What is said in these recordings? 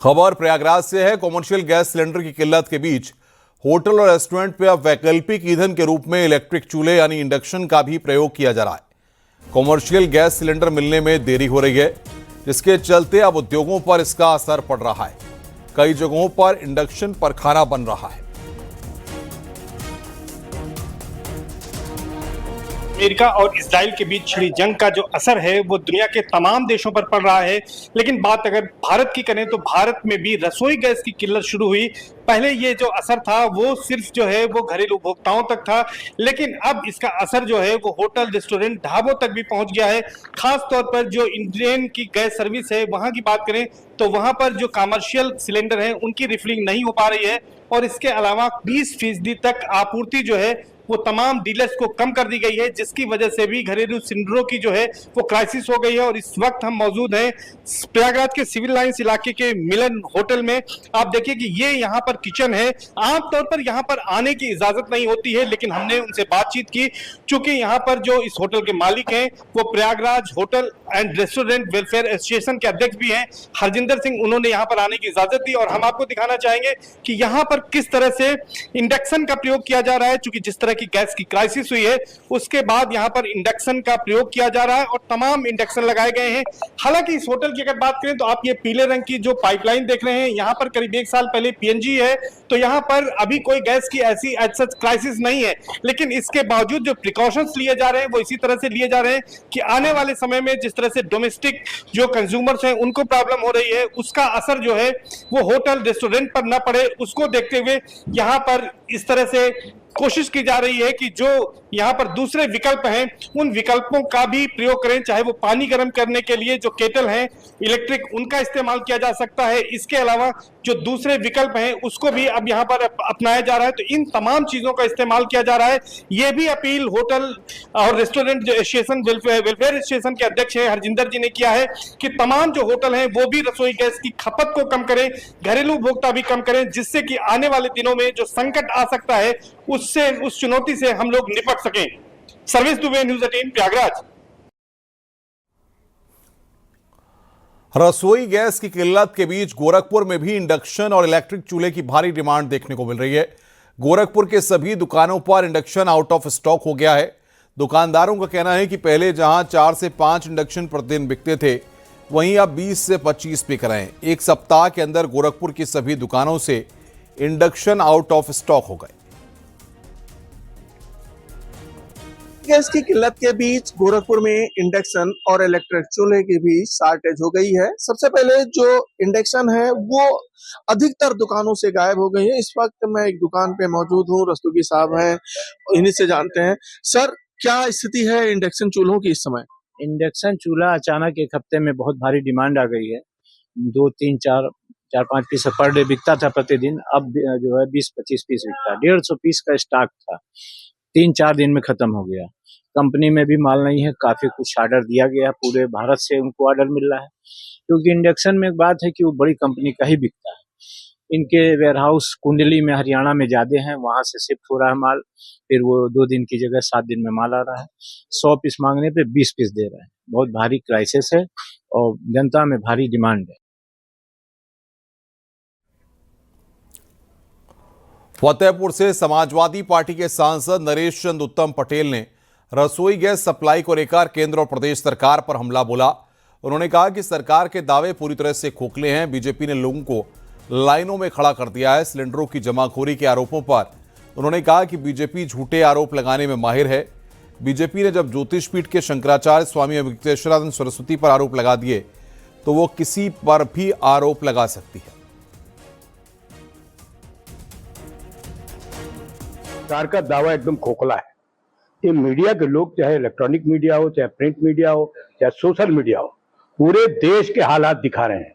खबर प्रयागराज से है। कॉमर्शियल गैस सिलेंडर की किल्लत के बीच होटल और रेस्टोरेंट पे अब वैकल्पिक ईंधन के रूप में इलेक्ट्रिक चूल्हे यानी इंडक्शन का भी प्रयोग किया जा रहा है। कॉमर्शियल गैस सिलेंडर मिलने में देरी हो रही है, जिसके चलते अब उद्योगों पर इसका असर पड़ रहा है। कई जगहों पर इंडक्शन पर खाना बन रहा है। अमेरिका और इजराइल के बीच छिड़ी जंग का जो असर है वो दुनिया के तमाम देशों पर पड़ रहा है। लेकिन बात अगर भारत की करें तो भारत में भी रसोई गैस की किल्लत शुरू हुई। पहले ये जो असर था वो सिर्फ जो है वो घरेलू उपभोक्ताओं तक था, लेकिन अब इसका असर जो है वो होटल, रेस्टोरेंट, ढाबों तक भी पहुंच गया है। खास तौर पर जो इंडियन की गैस सर्विस है वहां की बात करें तो वहां पर जो कमर्शियल सिलेंडर है उनकी रिफिलिंग नहीं हो पा रही है और इसके अलावा 20% तक आपूर्ति जो है वो तमाम डीलर्स को कम कर दी गई है, जिसकी वजह से भी घरेलू सिलेंडरों की जो है वो क्राइसिस हो गई है। और इस वक्त हम मौजूद हैं प्रयागराज के सिविल लाइंस इलाके के मिलन होटल में। आप देखिए कि ये यहाँ पर किचन है। आमतौर पर यहाँ पर आने की इजाजत नहीं होती है, लेकिन हमने उनसे बातचीत की। चूंकि यहाँ पर जो इस होटल के मालिक हैं वो Prayagraj hotel and restaurant welfare association के अध्यक्ष भी हैं, हरजिंदर सिंह, उन्होंने यहाँ पर आने की इजाजत दी। और हम आपको दिखाना चाहेंगे कि यहाँ पर किस तरह से इंडक्शन का प्रयोग किया जा रहा है। चूंकि जिस तरह की गैस की क्राइसिस हुई है उसके बाद यहाँ पर इंडक्शन का प्रयोग किया जा रहा है और तमाम इंडक्शन लगाए गए हैं। हालांकि इस होटल की अगर बात करें तो आप ये पीले रंग की जो पाइपलाइन देख रहे हैं, यहाँ पर करीब 1 साल पहले पीएनजी है, तो यहाँ पर अभी कोई गैस की ऐसी सच क्राइसिस नहीं है। लेकिन इसके बावजूद जो प्रिकॉशंस लिए जा रहे हैं वो इसी तरह से लिए जा रहे हैं कि आने वाले समय में जिस तरह से डोमेस्टिक जो कंज्यूमर्स हैं उनको प्रॉब्लम हो रही है, उसका असर जो है वो होटल रेस्टोरेंट पर ना पड़े, उसको देखते हुए यहाँ पर इस तरह से कोशिश की जा रही है कि जो यहाँ पर दूसरे विकल्प हैं उन विकल्पों का भी प्रयोग करें। चाहे वो पानी गर्म करने के लिए जो केटल हैं इलेक्ट्रिक, उनका इस्तेमाल किया जा सकता है। इसके अलावा जो दूसरे विकल्प हैं उसको भी अब यहाँ पर अपनाया जा रहा है। तो इन तमाम चीजों का इस्तेमाल किया जा रहा है। ये भी अपील होटल और रेस्टोरेंट एसोसिएशन वेलफेयर एसोसिएशन के अध्यक्ष है हरजिंदर जी ने किया है कि तमाम जो होटल हैं वो भी रसोई गैस की खपत को कम करें, घरेलू उपभोक्ता भी कम करें, जिससे कि आने वाले दिनों में जो संकट आ सकता है उससे, उस चुनौती से हम लोग निपट सकें। Service Dubey, news 18 Prayagraj. रसोई गैस की किल्लत के बीच गोरखपुर में भी इंडक्शन और इलेक्ट्रिक चूल्हे की भारी डिमांड देखने को मिल रही है। गोरखपुर के सभी दुकानों पर इंडक्शन आउट ऑफ स्टॉक हो गया है। दुकानदारों का कहना है कि पहले जहां 4 से 5 इंडक्शन प्रतिदिन बिकते थे, वहीं अब 20 से 25 बिक रहे हैं। एक सप्ताह के अंदर गोरखपुर की सभी दुकानों से इंडक्शन आउट ऑफ स्टॉक हो गए। गैस की किल्लत के बीच गोरखपुर में इंडक्शन और इलेक्ट्रिक चूल्हे की भी शॉर्टेज हो गई है। सबसे पहले जो इंडक्शन है वो अधिकतर दुकानों से गायब हो गई है। इस वक्त मैं एक दुकान पे मौजूद हूँ, रस्तोगी साहब हैं, इन्हीं से जानते हैं। सर, क्या स्थिति है इंडक्शन चूल्हों की इस समय? इंडक्शन चूल्हा अचानक एक हफ्ते में बहुत भारी डिमांड आ गई है। 2, 3, 4-5 पीस पर डे बिकता था प्रतिदिन, अब जो है 20-25 पीस बिकता है। 150 पीस का स्टॉक था, 3-4 दिन में खत्म हो गया। कंपनी में भी माल नहीं है, काफी कुछ ऑर्डर दिया गया, पूरे भारत से उनको ऑर्डर मिल रहा है, क्योंकि इंडक्शन में एक बात है कि वो बड़ी कंपनी का ही बिकता है। इनके वेयरहाउस कुंडली में हरियाणा में ज्यादा है, वहां से शिफ्ट हो रहा है माल, फिर वो 2 दिन की जगह 7 दिन में माल आ रहा है। 100 पीस मांगने पे 20 पीस दे रहे हैं। बहुत भारी क्राइसिस है और जनता में भारी डिमांड है। फतेहपुर से समाजवादी पार्टी के सांसद नरेश चंद्र उत्तम पटेल ने रसोई गैस सप्लाई को लेकर केंद्र और प्रदेश सरकार पर हमला बोला। उन्होंने कहा कि सरकार के दावे पूरी तरह से खोखले हैं। बीजेपी ने लोगों को लाइनों में खड़ा कर दिया है। सिलेंडरों की जमाखोरी के आरोपों पर उन्होंने कहा कि बीजेपी झूठे आरोप लगाने में माहिर है। बीजेपी ने जब ज्योतिष पीठ के शंकराचार्य स्वामी विवेकानंद सरस्वती पर आरोप लगा दिए तो वो किसी पर भी आरोप लगा सकती है। सरकार का दावा एकदम खोखला है। ये मीडिया के लोग, चाहे इलेक्ट्रॉनिक मीडिया हो, चाहे प्रिंट मीडिया हो, चाहे सोशल मीडिया हो, पूरे देश के हालात दिखा रहे हैं।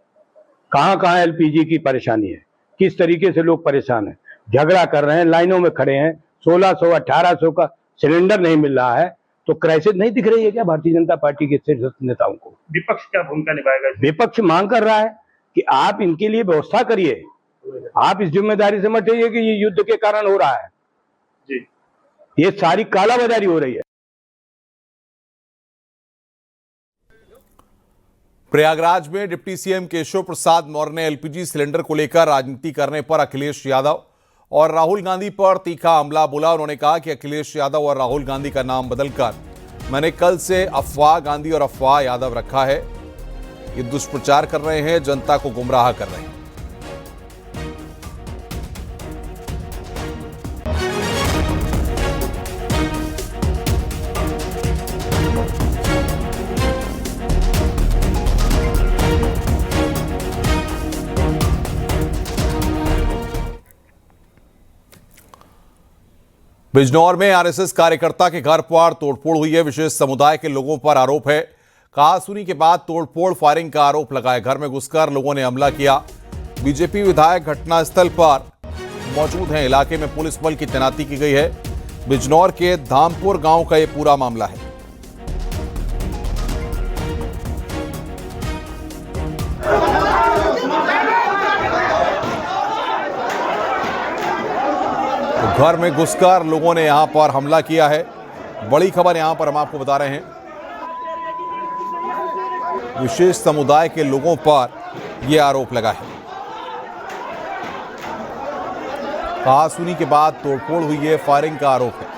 कहां कहां एलपीजी की परेशानी है, किस तरीके से लोग परेशान हैं, झगड़ा कर रहे हैं, लाइनों में खड़े हैं, 1600 1800 का सिलेंडर नहीं मिल रहा है। तो क्राइसिस नहीं दिख रही है क्या भारतीय जनता पार्टी के शीर्ष नेताओं को? विपक्ष क्या भूमिका निभाएगा? विपक्ष मांग कर रहा है कि आप इनके लिए व्यवस्था करिए। आप इस जिम्मेदारी से मत रहिए कि ये युद्ध के कारण हो रहा है। ये सारी कालाबाजारी हो रही है। प्रयागराज में डिप्टी सीएम केशव प्रसाद मौर्य ने एलपीजी सिलेंडर को लेकर राजनीति करने पर अखिलेश यादव और राहुल गांधी पर तीखा हमला बोला। उन्होंने कहा कि अखिलेश यादव और राहुल गांधी का नाम बदलकर मैंने कल से अफवाह गांधी और अफवाह यादव रखा है। ये दुष्प्रचार कर रहे हैं, जनता को गुमराह कर रहे हैं। बिजनौर में आरएसएस कार्यकर्ता के घर पर तोड़फोड़ हुई है। विशेष समुदाय के लोगों पर आरोप है, कहासुनी के बाद तोड़फोड़ फायरिंग का आरोप लगाया। घर में घुसकर लोगों ने हमला किया। बीजेपी विधायक घटनास्थल पर मौजूद हैं। इलाके में पुलिस बल की तैनाती की गई है। बिजनौर के धामपुर गांव का यह पूरा मामला है। घर में घुसकर लोगों ने यहां पर हमला किया है। बड़ी खबर यहां पर हम आपको बता रहे हैं, विशेष समुदाय के लोगों पर यह आरोप लगा है। कहासुनी के बाद तोड़फोड़ हुई है, फायरिंग का आरोप है।